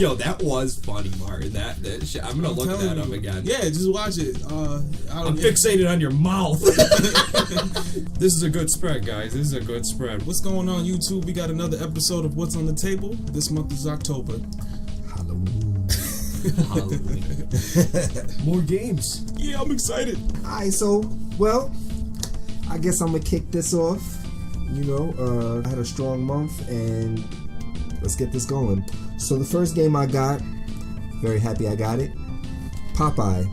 Yo, that was funny, Martin. That shit. I'm gonna look that up again. Yeah, just watch it. I'm fixated on your mouth. This is a good spread, guys. This is a good spread. What's going on, YouTube? We got another episode of What's on the Table. This month is October. Halloween. More games. Yeah, I'm excited. Alright, so, well, I guess I'm gonna kick this off. You know, I had a strong month, and let's get this going. So the first game I got, very happy I got it, Popeye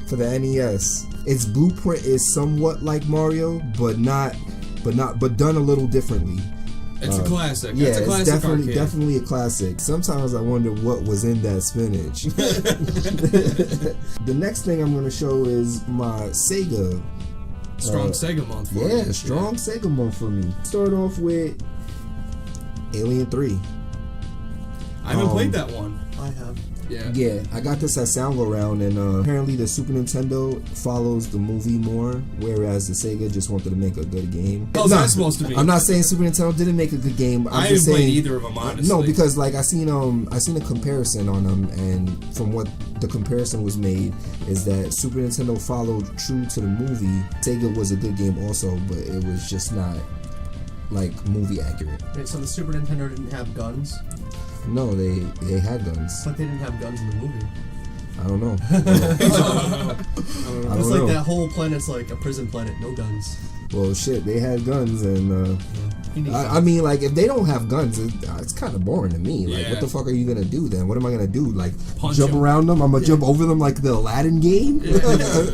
for the NES. Its blueprint is somewhat like Mario, but done a little differently. It's a classic. Yeah, it's a classic definitely a classic. Sometimes I wonder what was in that spinach. The next thing I'm going to show is my Sega. Strong Sega month for me. Strong Sega month for me. Start off with Alien 3. I haven't played that one. I have. Yeah, I got this at Sound Go Round, and apparently the Super Nintendo follows the movie more, whereas the Sega just wanted to make a good game. How's that supposed to be? I'm not saying Super Nintendo didn't make a good game. I haven't played either of them, honestly. No, because like I seen a comparison on them, and from what the comparison was made is that Super Nintendo followed true to the movie. Sega was a good game also, but it was just not like movie accurate. Wait, so the Super Nintendo didn't have guns? No, they had guns. But they didn't have guns in the movie. I don't know. It's like that whole planet's like a prison planet, no guns. Well, shit, they had guns, and I mean, like, if they don't have guns, it's kind of boring to me. Like, what the fuck are you gonna do then? What am I gonna do? Like, jump around them? I'm gonna jump over them like the Aladdin game? You know what I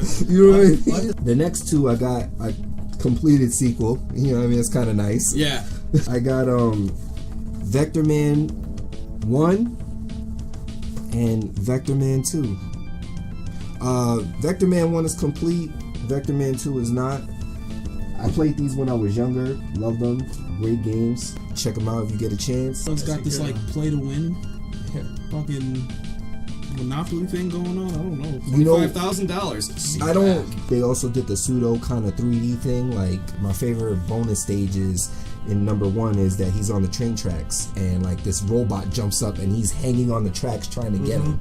mean? The next two I completed sequel. You know what I mean? It's kind of nice. Yeah. I got Vector Man 1 and Vector Man 2. Vector Man 1 is complete. Vector Man 2 is not. I played these when I was younger. Loved them. Great games. Check them out if you get a chance. It's got this like play to win fucking Monopoly thing going on. I don't know. $5,000. I don't. They also did the pseudo kind of 3D thing. Like, my favorite bonus stages in number 1 is that he's on the train tracks, and like this robot jumps up and he's hanging on the tracks trying to get him.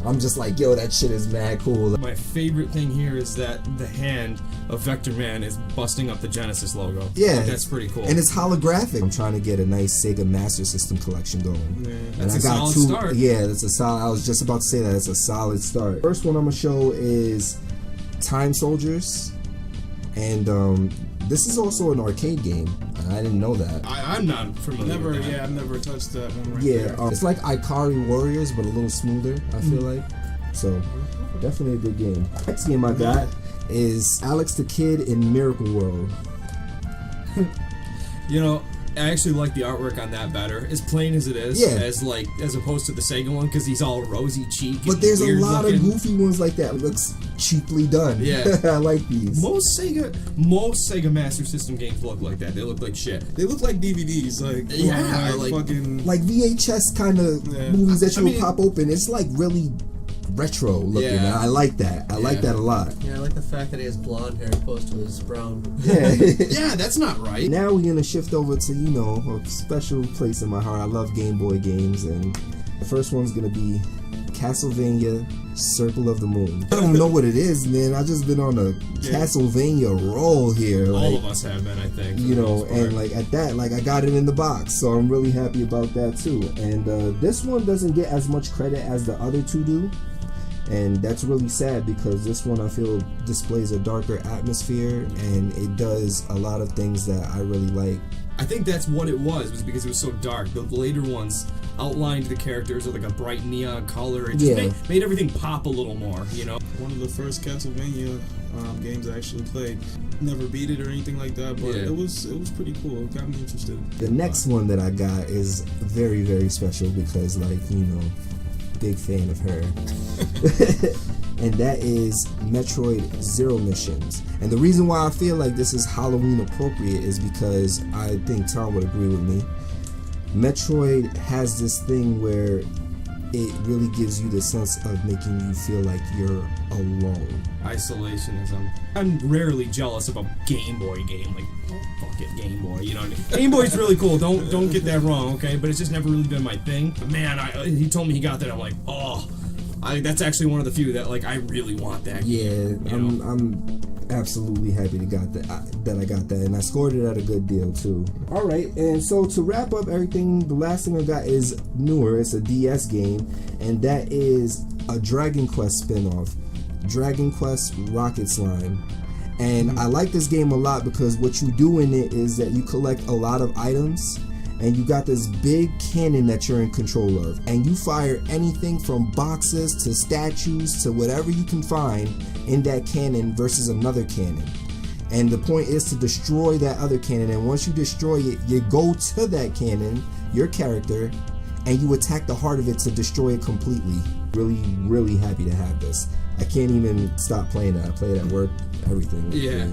I'm just like, yo, that shit is mad cool. My favorite thing here is that the hand of Vector Man is busting up the Genesis logo. Yeah, that's pretty cool. And it's holographic. I'm trying to get a nice Sega Master System collection going. Yeah, that's a solid start. Yeah, that's a solid. I was just about to say that. It's a solid start. First one I'm gonna show is Time Soldiers, and this is also an arcade game. I didn't know that. I'm not familiar with that. Yeah, I've never touched that one there. It's like Ikari Warriors, but a little smoother, I feel like. So, definitely a good game. Next game I got is Alex the Kid in Miracle World. You know, I actually like the artwork on that better, as plain as it is, as opposed to the Sega one, because he's all rosy cheek. But there's a lot looking. Of goofy ones like that. It looks cheaply done. Yeah, I like these. Most Sega Master System games look like that. They look like shit. They look like DVDs, like fucking like VHS kind of movies that you would pop open. It's like really retro looking. I like that. I like that a lot. Yeah, I like the fact that he has blonde hair opposed to his brown. Yeah. Yeah, that's not right. Now we're gonna shift over to, you know, a special place in my heart. I love Game Boy games, and the first one's gonna be Castlevania Circle of the Moon. I don't know what it is, man. I've just been on a Castlevania roll here. All of us have been, I think. You know, and like at that, like I got it in the box, so I'm really happy about that too. And this one doesn't get as much credit as the other two do. And that's really sad, because this one I feel displays a darker atmosphere, and it does a lot of things that I really like. I think that's what it was because it was so dark. The later ones outlined the characters with like a bright neon color. It just made everything pop a little more, you know? One of the first Castlevania games I actually played. Never beat it or anything like that, but it was pretty cool. It got me interested. The next one that I got is very, very special because, like, you know, big fan of her. And that is Metroid Zero Missions. And the reason why I feel like this is Halloween appropriate is because I think Tom would agree with me. Metroid has this thing where it really gives you the sense of making you feel like you're alone. Isolationism. I'm rarely jealous of a Game Boy game. Like, fuck it, Game Boy. You know what I mean? Game Boy's really cool. Don't get that wrong, okay? But it's just never really been my thing. But man, he told me he got that. I'm like, oh, that's actually one of the few that like I really want that. Yeah, I'm absolutely happy that I got that, and I scored it at a good deal too. All right, and so to wrap up everything, the last thing I got is newer. It's a DS game, and that is a Dragon Quest spin-off, Dragon Quest Rocket Slime. And I like this game a lot because what you do in it is that you collect a lot of items, and you got this big cannon that you're in control of, and you fire anything from boxes to statues to whatever you can find in that cannon versus another cannon. And the point is to destroy that other cannon, and once you destroy it, you go to that cannon, your character, and you attack the heart of it to destroy it completely. Really, really happy to have this. I can't even stop playing it. I play it at work, everything. Yeah.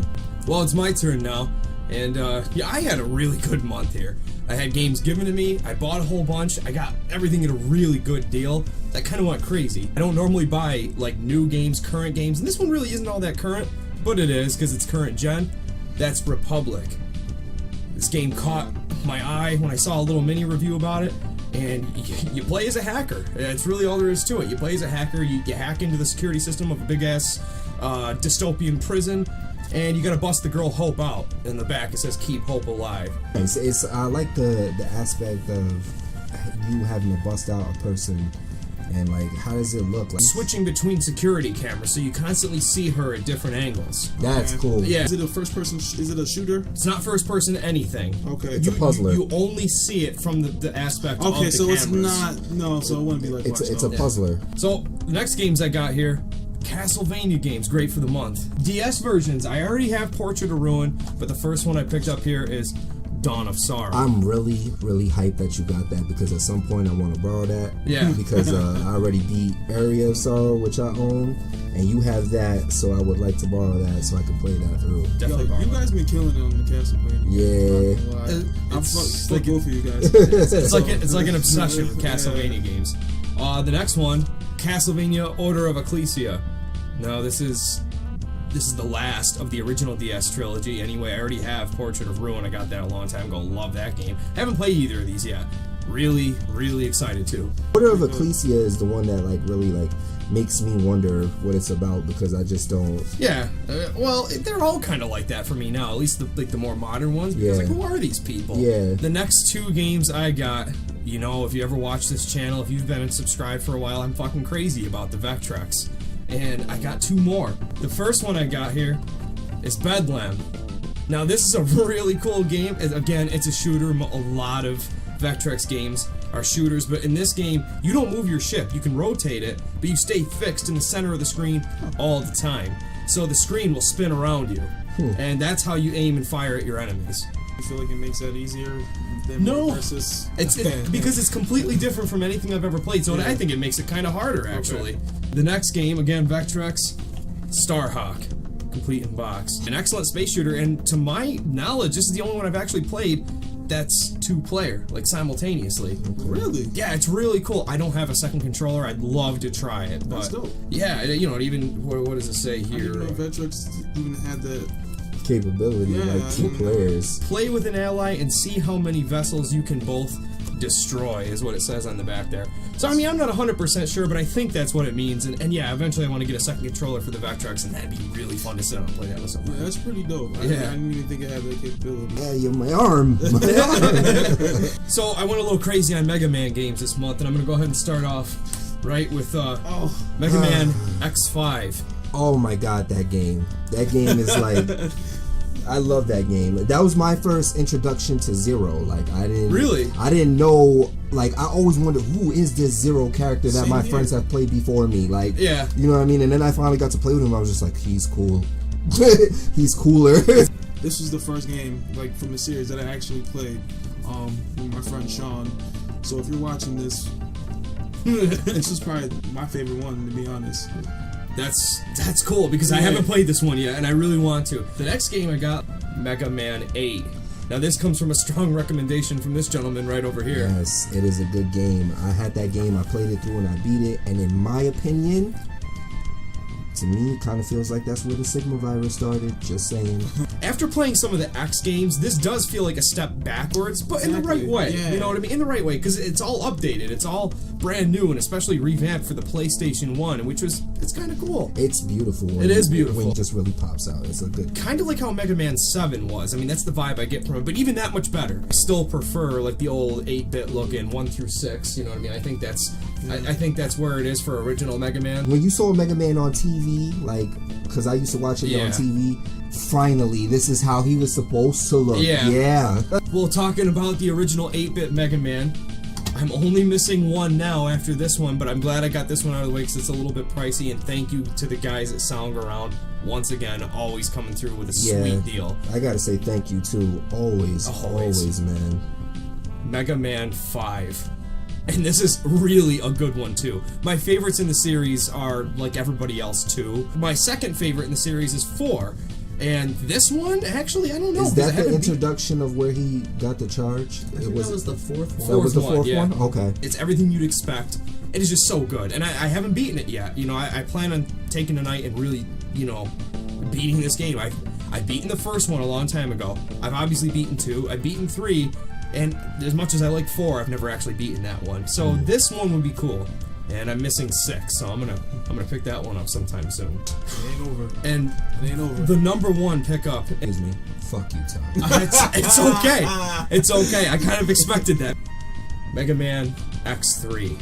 Well, it's my turn now. And yeah, I had a really good month here. I had games given to me, I bought a whole bunch, I got everything at a really good deal. That kind of went crazy. I don't normally buy like new games, current games, and this one really isn't all that current, but it is because it's current gen. That's Republic. This game caught my eye when I saw a little mini review about it, and you play as a hacker. It's really all there is to it. You play as a hacker, you hack into the security system of a big-ass dystopian prison, and you gotta bust the girl Hope out. In the back it says keep Hope alive. I like the aspect of you having to bust out a person, and like how does it look like switching between security cameras so you constantly see her at different angles. That's cool. Yeah. Is it a first person? Is it a shooter? It's not first person anything. Okay. It's a puzzler. You only see it from the aspect of the Okay, so cameras. it's not. No, so it wouldn't be like. It's a puzzler. So the next games I got here, Castlevania games, great for the month. DS versions, I already have Portrait of Ruin, but the first one I picked up here is Dawn of Sorrow. I'm really, really hyped that you got that because at some point I want to borrow that. Yeah. Because I already beat Area of Sorrow, which I own, and you have that, so I would like to borrow that so I can play that through. Definitely borrow you guys been killing it on the Castlevania. Yeah. I'm fuck both of you guys. It's like an obsession with Castlevania games. The next one, Castlevania Order of Ecclesia. No, this is the last of the original DS trilogy. Anyway, I already have Portrait of Ruin. I got that a long time ago. Love that game. Haven't played either of these yet. Really, really excited to. Order of Ecclesia is the one that like really like makes me wonder what it's about because I just don't. Yeah, well, they're all kind of like that for me now. At least the more modern ones. Because like, who are these people? Yeah. The next two games I got. You know, if you ever watch this channel, if you've been subscribed for a while, I'm fucking crazy about the Vectrex. And I got two more. The first one I got here is Bedlam. Now this is a really cool game. Again, it's a shooter. A lot of Vectrex games are shooters, but in this game, you don't move your ship. You can rotate it, but you stay fixed in the center of the screen all the time. So the screen will spin around you, and that's how you aim and fire at your enemies. You feel like it makes that easier than versus... It's because it's completely different from anything I've ever played, so I think it makes it kind of harder, actually. Okay. The next game, again, Vectrex, Starhawk, complete in box. An excellent space shooter, and to my knowledge, this is the only one I've actually played that's two-player, like simultaneously. Really? Yeah, it's really cool. I don't have a second controller. I'd love to try it, but... That's dope. Yeah, you know, even, what does it say here? I didn't know Vectrex even had that... capability, like 2 players. Play with an ally and see how many vessels you can both destroy is what it says on the back there. So I mean, I'm not 100% sure, but I think that's what it means. And yeah, eventually I want to get a second controller for the Vectrex, and that'd be really fun to sit down and play that with someone. Yeah, that's pretty dope. I didn't even think it had that capability. Yeah, you're my arm. So I went a little crazy on Mega Man games this month, and I'm gonna go ahead and start off right with Mega Man X5. Oh my god, that game. That game is like... I love that game. That was my first introduction to Zero. Like, I didn't know... Like, I always wondered, who is this Zero character that my friends have played before me? Like, you know what I mean? And then I finally got to play with him. I was just like, he's cool. He's cooler. This was the first game, like, from the series that I actually played with my friend Sean. So if you're watching this, this is probably my favorite one, to be honest. That's cool because I haven't played this one yet, and I really want to. The next game I got, Mega Man 8. Now this comes from a strong recommendation from this gentleman right over here. Yes, it is a good game. I had that game, I played it through and I beat it, and in my opinion, to me, it kind of feels like that's where the Sigma virus started, just saying. After playing some of the X games, this does feel like a step backwards, but in the right way. Yeah. You know what I mean? In the right way, because it's all updated. It's all brand new, and especially revamped for the PlayStation 1, it's kind of cool. It's beautiful. It is beautiful. When it just really pops out. It's a good... Kind of like how Mega Man 7 was. I mean, that's the vibe I get from it, but even that much better. I still prefer, like, the old 8-bit looking 1 through 6, you know what I mean? I think that's... I think that's where it is for original Mega Man. When you saw Mega Man on TV, like, because I used to watch it on TV, finally, this is how he was supposed to look. Yeah. Well, talking about the original 8-bit Mega Man, I'm only missing one now after this one, but I'm glad I got this one out of the way because it's a little bit pricey, and thank you to the guys at Soundaround, once again, always coming through with a sweet deal. I gotta say thank you, too. Always, man. Mega Man 5. And this is really a good one, too. My favorites in the series are like everybody else, too. My second favorite in the series is 4. And this one, actually, I don't know. Is that the introduction of where he got the charge? That was the fourth one. That was the fourth one? Okay. It's everything you'd expect. It is just so good. And I haven't beaten it yet. You know, I plan on taking a night and really, you know, beating this game. I've beaten the first one a long time ago. I've obviously beaten 2. I've beaten 3. And as much as I like 4, I've never actually beaten that one. So this one would be cool. And I'm missing 6, so I'm gonna pick that one up sometime soon. It ain't over. And it ain't over. The number 1 pickup. Excuse me. Fuck you, Tom. It's okay. It's okay. I kind of expected that. Mega Man X3.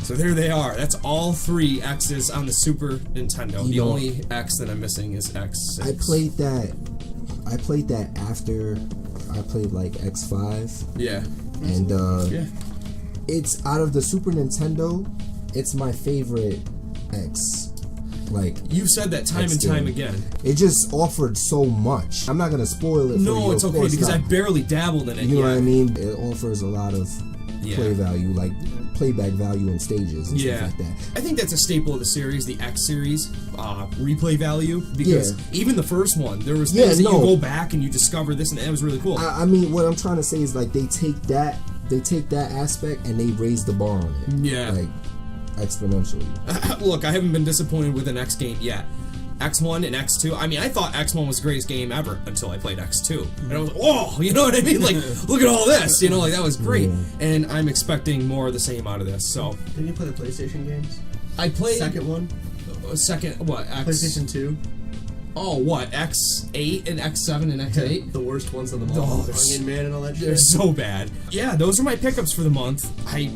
So there they are. That's all 3 X's on the Super Nintendo. The only X that I'm missing is X6. I played that after I played like X5. Yeah. And it's out of the Super Nintendo, it's my favorite X. Like, you've said that time and time again. It just offered so much. I'm not gonna spoil it for you. No, it's okay because I barely dabbled in it. You know what I mean? It offers a lot of play value, like playback value in stages and stuff like that. I think that's a staple of the series, the X series, replay value, because even the first one, there was things that you go back and you discover this, and it was really cool. I mean, what I'm trying to say is like they take that aspect and they raise the bar on it. Yeah. Like exponentially. Look, I haven't been disappointed with an X game yet. X1 and X2. I mean, I thought X1 was the greatest game ever until I played X2. And I was like, whoa, you know what I mean? Like, look at all this, you know, like that was great. And I'm expecting more of the same out of this, so. Didn't you play the PlayStation games? I played... Second one? Second, what, X... PlayStation 2? Oh, what, X8 and X7 and X8? The worst ones of them all. Onion Man and all that shit. They're so bad. Yeah, those are my pickups for the month. I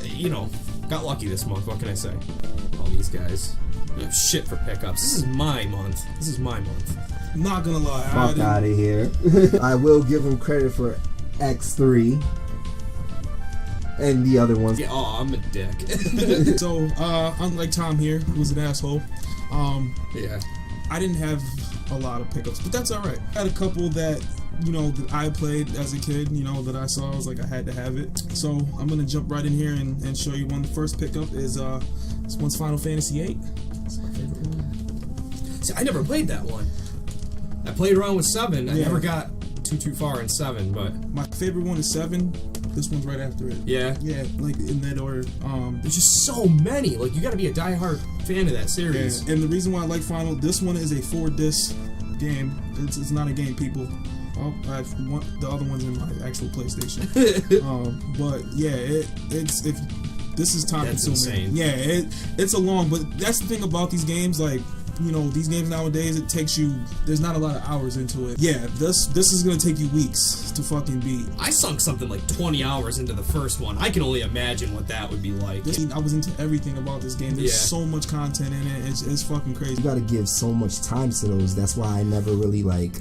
you know, got lucky this month, what can I say? All these guys. Shit for pickups. This is my month. I'm not gonna lie. Fuck out of here. I will give him credit for X3 and the other ones. Yeah, oh, I'm a dick. So, unlike Tom here, who's an asshole, I didn't have a lot of pickups, but that's alright. I had a couple that, you know, that I played as a kid, you know, that I saw. I was like, I had to have it. So, I'm gonna jump right in here and show you one. The first pickup is, this one's Final Fantasy VIII. See, I never played that one. I played around with 7. I never got too far in 7, but... My favorite one is 7. This one's right after it. Yeah? Yeah, like in that order. There's just so many. Like, you gotta be a diehard fan of that series. Yeah. And the reason why I like Final, this one is a 4-disc game. It's not a game, people. Oh, the other one's in my actual PlayStation. But yeah, this is time consuming. Yeah, it's a long, but that's the thing about these games, like, you know, these games nowadays, it takes you, there's not a lot of hours into it. Yeah, this is gonna take you weeks to fucking beat. I sunk something like 20 hours into the first one. I can only imagine what that would be like. I was into everything about this game. There's so much content in it. It's fucking crazy. You gotta give so much time to those. That's why I never really, like,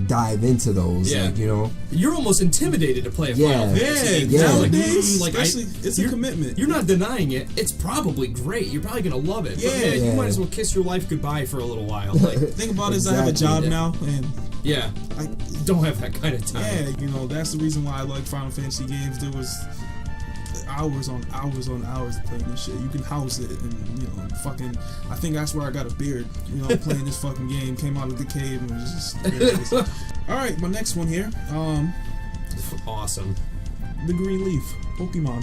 dive into those. Yeah. Like, you know? You're almost intimidated to play a Final Fantasy. Nowadays, like, especially, it's a commitment. You're not denying it. It's probably great. You're probably gonna love it. But man, you might as well kiss your life goodbye for a little while. Like, think about it, is I have a job now, and I don't have that kind of time. Yeah, you know, that's the reason why I like Final Fantasy games. hours on hours on hours of playing this shit. You can house it and, you know, fucking, I think that's where I got a beard, you know, playing this fucking game. Came out of the cave and was just, Alright, my next one here, Awesome. the Green Leaf, Pokemon.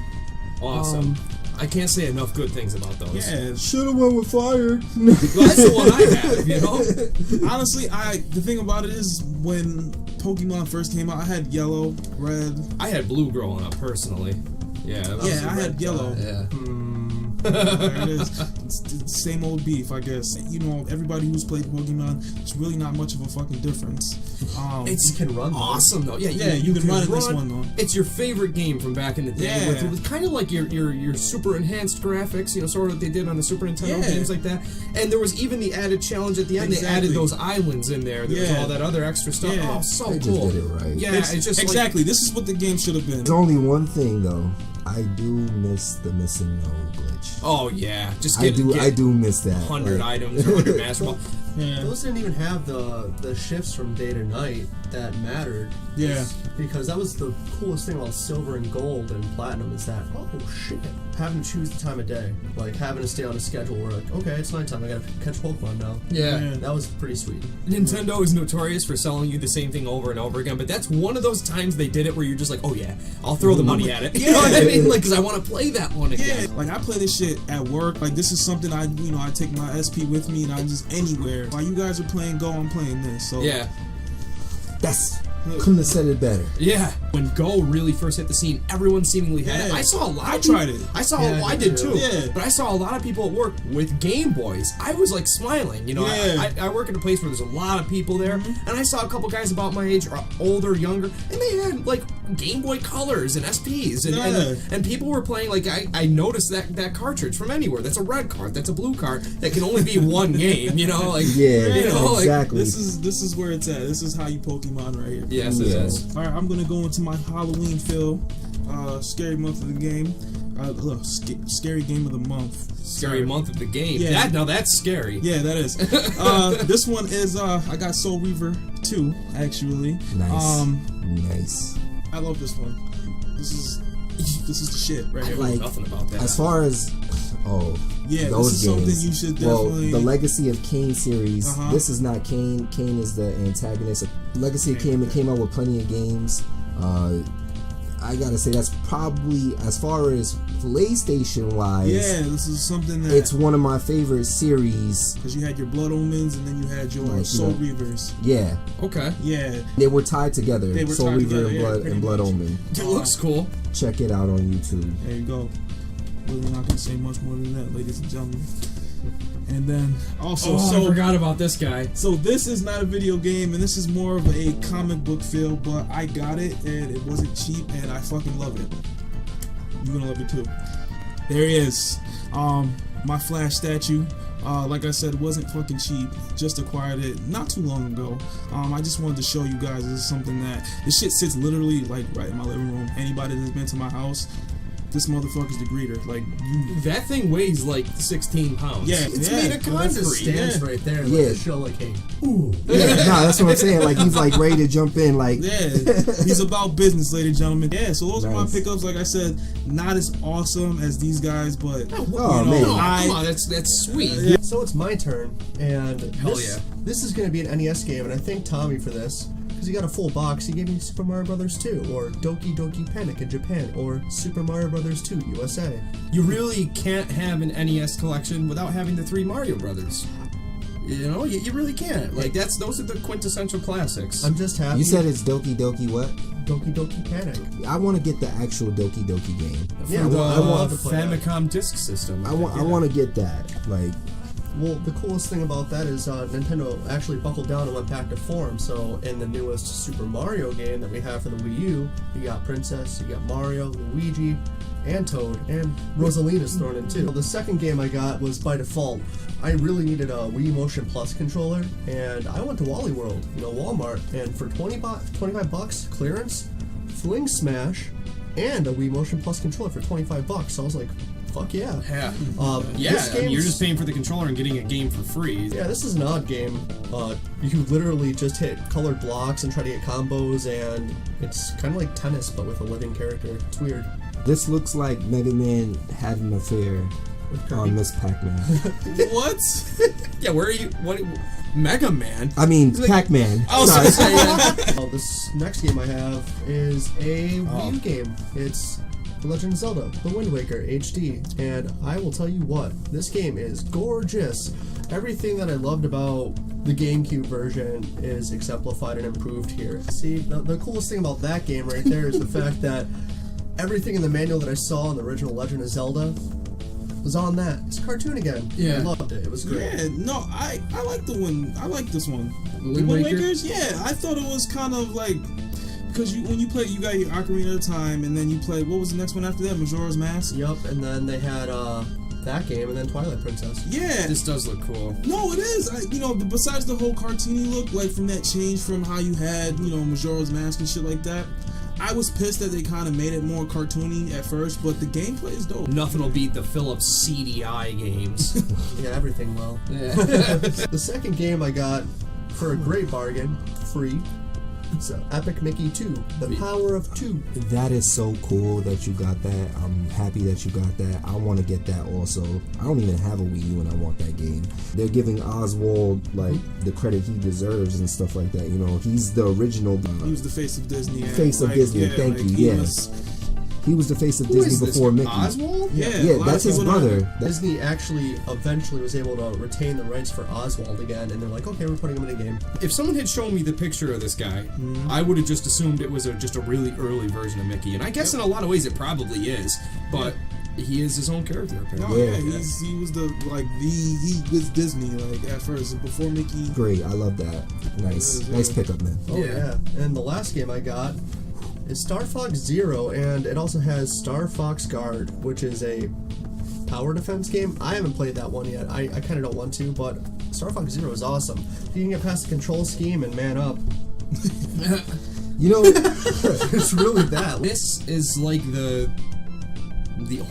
Awesome. I can't say enough good things about those. Yeah, Should've went with fire. That's the one I have, you know? honestly, the thing about it is when Pokemon first came out, I had yellow, red. I had blue growing up, personally. Yeah. That was Yeah, I had yellow. Yeah. There it is. It's the same old beef, I guess. You know, everybody who's played Pokemon, it's really not much of a fucking difference. It's You can run though. awesome though. Yeah, you can run in this one though. It's your favorite game from back in the day. Yeah. With kind of like your super enhanced graphics, you know, sort of what they did on the Super Nintendo, Yeah. games like that. And there was even the added challenge at the end. Exactly. They added those islands in there. There was Yeah. all that other extra stuff. Yeah. Oh, so They just cool. did it right. Yeah, it's just exactly. This is what the game should have been. There's only one thing though. I do miss the missing no glitch. Oh yeah, just I get do miss that. 100 Like, items or 100 Master Ball. Yeah. Those didn't even have the shifts from day to night that mattered. Yeah. Because that was the coolest thing about silver and gold and platinum is that, oh shit, having to choose the time of day. Like having to stay on a schedule where like, okay, it's nighttime, I gotta catch Pokemon now. Yeah. That was pretty sweet. Nintendo is notorious for selling you the same thing over and over again, but that's one of those times they did it where you're just like, oh yeah, I'll throw the money at it. You know what I mean? Like, because I want to play that one again. Yeah, like I play this shit at work. Like this is something I take my SP with me and I'm just anywhere. While you guys are playing Go, I'm playing this. So Yeah. Couldn't have said it better. Yeah, when Go really first hit the scene, everyone seemingly had it. Yeah. I saw a lot. I of people, tried it. I did too. Yeah. But I saw a lot of people at work with Game Boys. I was like smiling. You know, Yeah. I work in a place where there's a lot of people there, and I saw a couple guys about my age, or older, younger, and they had like Game Boy Colors and SPs, and people were playing. Like I noticed that cartridge from anywhere. That's a red card. That's a blue card. That can only be one game. You know, like Yeah, you know, like, exactly. this is where it's at. This is how you Pokemon right here. yes, it Yeah. is. All right, I'm gonna go into my Halloween feel. Scary month of the game. Look, scary game of the month. Scary month of the game. Yeah. Now that's scary. Yeah, that is. This one is I got Soul Reaver 2 actually. Nice. Nice. I love this one. This is the shit right I here. know Like, nothing about that. As far as Yeah, those this is games, something you should definitely. well, the Legacy of Kain series. Uh-huh. This is not Kain. Kain is the antagonist. Legacy of Kain came out with plenty of games. I gotta say that's probably, as far as PlayStation wise, Yeah, this is something that it's one of my favorite series. because you had your Blood Omens and then you had your Like, you Soul know. Reavers. Yeah, Okay. Yeah, they were tied together. They were Soul tied Reaver together, and yeah, Blood pretty and Blood much. Omen. It looks cool. Check it out on YouTube. there you go. Really not gonna say much more than that, ladies and gentlemen. And then also, I so forgot about this guy. So this is not a video game, and this is more of a comic book feel, but I got it, and it wasn't cheap, and I fucking love it. You're gonna love it too. There he is. My Flash statue. Like I said, it wasn't fucking cheap. Just acquired it not too long ago. I just wanted to show you guys this is something that this shit sits literally like right in my living room. Anybody that's been to my house, this motherfucker's the greeter. Like you. That thing weighs like 16 pounds. Yeah, It's yeah. made of Well, that just concrete. stands right there, like Yeah. to show like, hey, ooh. Yeah, nah, that's what I'm saying. Like he's like ready to jump in. Like Yeah, he's about business, ladies and gentlemen. Yeah, so those are my Nice. pickups. Like I said, not as awesome as these guys, but Oh, you know, man. No, I come on, that's sweet. So it's my turn, and Hell this, yeah. this is going to be an NES game, and I thank Tommy for this, because he got a full box. He gave me Super Mario Brothers 2, or Doki Doki Panic in Japan, or Super Mario Brothers 2 USA. You really can't have an NES collection without having the 3 Mario Brothers. You know, you really can't. Like those are the quintessential classics. I'm just happy. you said, it's Doki Doki what? Doki Doki Panic. I want to get the actual Doki Doki game. Yeah, For the I love to play that. Famicom Disk System. I want to get that. Like Well, the coolest thing about that is Nintendo actually buckled down and went back to form. So in the newest Super Mario game that we have for the Wii U, you got Princess, you got Mario, Luigi, and Toad, and Rosalina's thrown in too. The second game I got was by default. I really needed a Wii Motion Plus controller, and I went to Wally World, Walmart, and for 25 bucks clearance, Fling Smash, and a Wii Motion Plus controller for 25 bucks. So I was like, fuck yeah. Yeah. This Yeah, I mean, you're game's- just paying for the controller and getting a game for free. Yeah, this is an odd game. You literally just hit colored blocks and try to get combos, and it's kind of like tennis but with a living character. It's weird. This looks like Mega Man had an affair on Miss Pac-Man. What? Yeah, where are you? What? Mega Man? I mean, Pac-Man. I was gonna say, yeah. Well, this next game I have is a Wii U game. It's The Legend of Zelda, The Wind Waker HD, and I will tell you what, this game is gorgeous. Everything that I loved about the GameCube version is exemplified and improved here. See, the coolest thing about that game right there is the fact that everything in the manual that I saw in the original Legend of Zelda was on that. It's a cartoon again. Yeah. I loved it. It was great. Yeah, no, I like the one. I like this one. Wind The Wind Waker? Wakers, yeah, I thought it was kind of like because when you play, you got your Ocarina of Time, and then you play what was the next one after that? Majora's Mask. Yup, and then they had that game, and then Twilight Princess. Yeah, This does look cool. no, it is. Besides the whole cartoony look, like from that change from how you had, Majora's Mask and shit like that, I was pissed that they kind of made it more cartoony at first, but the gameplay is dope. Nothing will beat the Philips CDI games. You got everything well. Yeah. The second game I got for a great bargain, free. It's Epic Mickey 2, The Power of 2. That is so cool that you got that. I'm happy that you got that. I want to get that also. I don't even have a Wii U and I want that game. They're giving Oswald the credit he deserves and stuff like that. He's the original. He was the face of Disney. Face of Disney, thank you, He was the face of Disney before Mickey. Oswald? Yeah, Yeah, that's his brother. Disney actually eventually was able to retain the rights for Oswald again, and they're like, okay, we're putting him in a game. If someone had shown me the picture of this guy, I would have just assumed it was just a really early version of Mickey. And I guess in a lot of ways it probably is, but he is his own character apparently. Oh Yeah. yeah, he was he was Disney at first before Mickey. Great, I love that. Nice pickup, man. Oh, Yeah. yeah. And the last game I got is Star Fox Zero, and it also has Star Fox Guard, which is a tower defense game. I haven't played that one yet. I kind of don't want to, but Star Fox Zero is awesome. If you can get past the control scheme and man up, it's really that. This is like the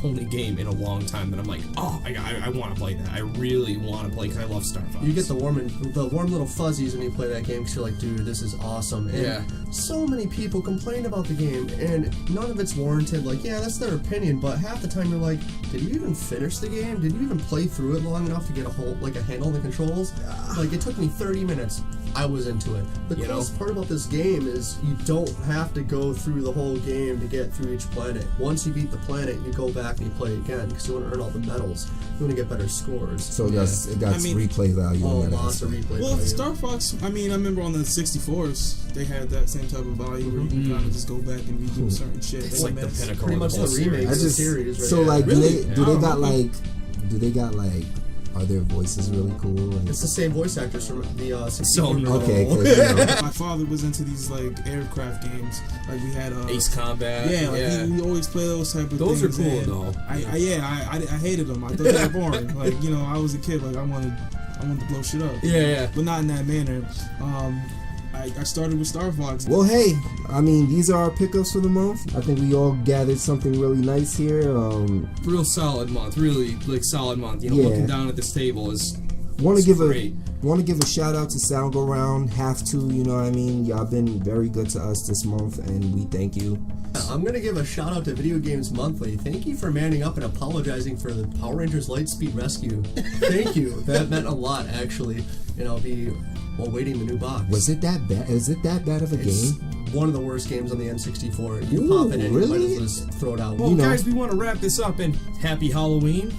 only game in a long time that I'm like, oh, I want to play that. I really want to play because I love Star Fox. You get the warm little fuzzies when you play that game because you're like, dude, this is awesome. And Yeah. so many people complain about the game, and none of it's warranted. Like, yeah, that's their opinion, but half the time you're like, did you even finish the game? Did you even play through it long enough to get a handle on the controls? Like, it took me 30 minutes. I was into it. The coolest part about this game is you don't have to go through the whole game to get through each planet. Once you beat the planet, you go back and you play again because you want to earn all the medals. You want to get better scores. So it got replay value. Oh, on that lots of aspect. replay Well, value. Star Fox. I remember on the 64s they had that same type of value where you can kind of just go back and redo certain shit. It's like the pinnacle Pretty of much the whole the remake series. of the series. Right? So Yeah. like, Really? do they got are their voices really cool? Like, It's the same voice actors from the 64. So okay, My father was into these aircraft games. Like we had Ace Combat. Yeah, we always play those type of Those things. are cool, and though. I hated them. I thought they were boring. I was a kid. I wanted to blow shit up. Yeah. But not in that manner. I started with Star Fox. well, hey, these are our pickups for the month. I think we all gathered something really nice here. Real solid month. Really solid month. Yeah. Looking down at this table is Want to give great. a shout out to Sound Go Round. Have to, y'all been very good to us this month, and we thank you. I'm gonna give a shout out to Video Games Monthly. Thank you for manning up and apologizing for the Power Rangers Lightspeed Rescue. Thank you. That meant a lot, actually. And I'll be awaiting the new box. Was it that bad? Is it that bad of a It's game? one of the worst games on the N64. You Ooh, pop it in, you might really? as well just throw it out. Well, You know. guys, we want to wrap this up and happy Halloween.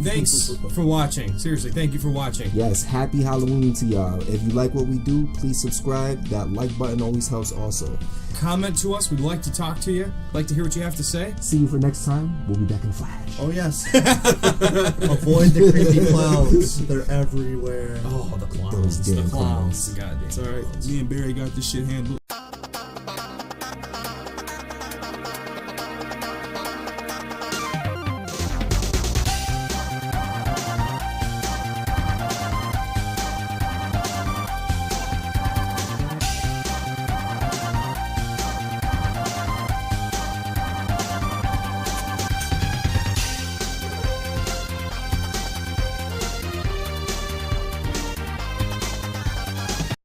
Thanks for watching. Seriously, thank you for watching. Yes, happy Halloween to y'all. If you like what we do, please subscribe. That like button always helps also. Comment to us. We'd like to talk to you. Like to hear what you have to say. See you for next time. We'll be back in Flash. Oh, yes. Avoid the creepy clowns. They're everywhere. Oh, the clowns. Those damn The clowns. clowns. Goddamn. It's alright. Me and Barry got this shit handled.